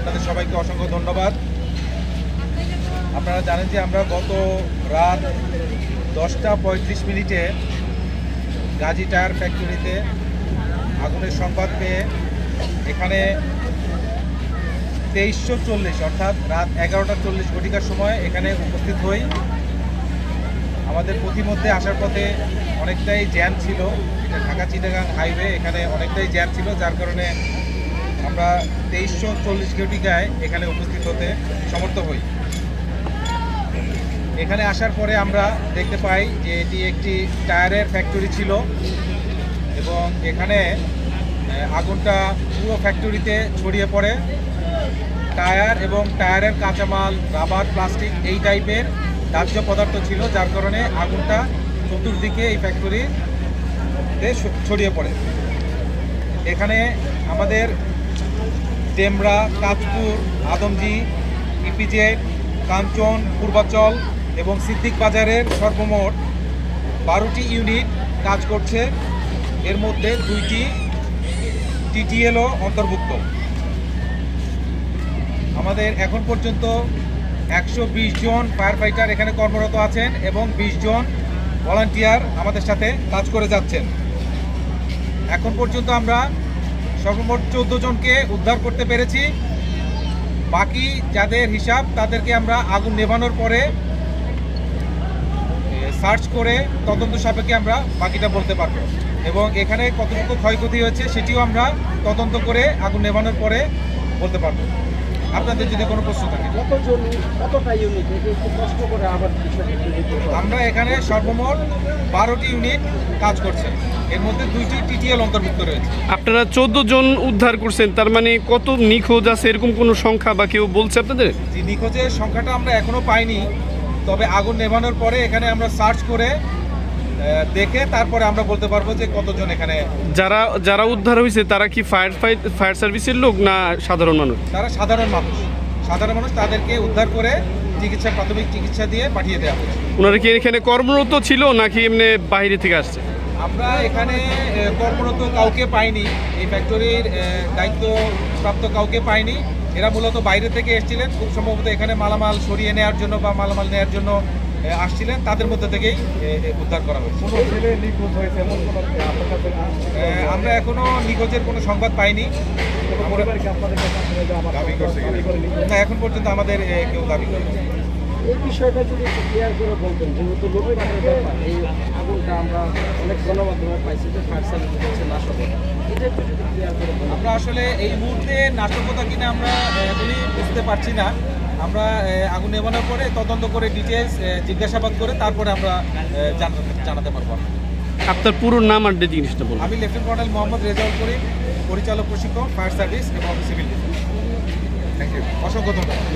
আপনাদের সবাইকে অসংখ্য ধন্যবাদ। আপনারা জানেন যে আমরা গত রাত 10টা 35 মিনিটে গাজী টায়ার ফ্যাক্টরিতে আগুনের সংবাদ পেয়ে এখানে 2340 অর্থাৎ রাত 11টা 40 ঘটিকার সময় এখানে উপস্থিত হই। আমাদের পথিমধ্যে আসার পথে অনেকটাই জ্যাম ছিল, এটা ঢাকা চিটাগাং হাইওয়ে, এখানে অনেকটাই জ্যাম ছিল, যার কারণে আমরা 2340 ঘটিকায় এখানে উপস্থিত হতে সমর্থ হই। এখানে আসার পরে আমরা দেখতে পাই যে এটি একটি টায়ারের ফ্যাক্টরি ছিল এবং এখানে আগুনটা পুরো ফ্যাক্টরিতে ছড়িয়ে পড়ে। টায়ার এবং টায়ারের কাঁচামাল, রাবার, প্লাস্টিক এই টাইপের দাহ্য পদার্থ ছিল, যার কারণে আগুনটা চতুর্দিকে এই ফ্যাক্টরিতে ছড়িয়ে পড়ে। এখানে আমাদের ডেমরা, কাঁচপুর, আদমজি, ইপিজেড, কাঞ্চন, পূর্বাচল এবং সিদ্দিক বাজারের সর্বমোট 12টি ইউনিট কাজ করছে। এর মধ্যে 2টি টিটিএলও অন্তর্ভুক্ত। আমাদের এখন পর্যন্ত 120 জন ফায়ার ফাইটার এখানে কর্মরত আছেন এবং 20 জন ভলান্টিয়ার আমাদের সাথে কাজ করে যাচ্ছেন। এখন পর্যন্ত আমরা সর্বমোট 14 জনকে উদ্ধার করতে পেরেছি। বাকি যাদের হিসাব তাদেরকে আমরা আগুন নেভানোর পরে সার্চ করে তদন্ত সাপেক্ষে আমরা বাকিটা বলতে পারবো এবং এখানে কতটুকু ক্ষয়ক্ষতি হয়েছে সেটিও আমরা তদন্ত করে আগুন নেভানোর পরে বলতে পারবো। আপনাদের যদি কোনো প্রশ্ন থাকে। আমরা এখানে সর্বমোট 12টি ইউনিট কাজ করছে, এর মধ্যে 2টি টিটিএল অন্তর্ভুক্ত রয়েছে। আপনারা 14 জন উদ্ধার করছেন, তার মানে কত নিখোঁজ আছে এরকম কোনো সংখ্যা বা কেউ বলছে আপনাদের? যে নিখোঁজের সংখ্যাটা আমরা এখনো পাইনি, তবে আগুন নেভানোর পরে এখানে আমরা সার্চ করে দেখে তারপরে আমরা বলতে পারবো যে কতজন এখানে। যারা উদ্ধার হয়েছে তারা কি ফায়ার সার্ভিসের লোক না সাধারণ মানুষ? তারা সাধারণ মানুষ, তাদেরকে উদ্ধার করে প্রাথমিক চিকিৎসা দিয়ে পাঠিয়ে দেওয়া হয়েছে। ওনারা কি এখানে কর্মরত ছিল নাকি এমনি বাইরে থেকে আসছে? আমরা এখানে কর্মরত কাউকে পাইনি, এই ফ্যাক্টরির দায়িত্বপ্রাপ্ত কাউকে পাইনি। এরা মূলত বাইরে থেকে এসেছিলেন, খুব সম্ভবত এখানে মালামাল সরিয়ে নেওয়ার জন্য বা মালামাল নেওয়ার জন্য আসছিলেন, তাদের মধ্যে থেকেই উদ্ধার করা হয়েছে। আমরা এখনো নিখোঁজের কোনো সংবাদ পাইনি। না, এখন পর্যন্ত আমাদের কেউ দাবি করে। এই বিষয়টা যদি ক্লিয়ার করে বলতেন, যেহেতু এই আগুনটা আমরা অনেক গণমাধ্যমে পাইছি যে ফায়ার সার্ভিস হচ্ছে নাশকতা, এটা একটু যদি ক্লিয়ার করে বলতেন। আমরা আসলে এই মুহূর্তে নাশকতা কিনা আমরা এখনই বুঝতে পারছি না। আমরা আগুন নেভানোর পরে তদন্ত করে ডিটেলস জিজ্ঞাসাবাদ করে তারপরে আমরা জানাতে পারবো। আপনার পুরো নাম আর জিনিসটা বলুন। আমি লেফটেন্যান্ট কর্নেল মোহাম্মদ রেজাউল করিম, পরিচালক প্রশিক্ষণ, ফায়ার সার্ভিস এবং সিভিল ডিফেন্স। থ্যাংক ইউ, অসংখ্য ধন্যবাদ।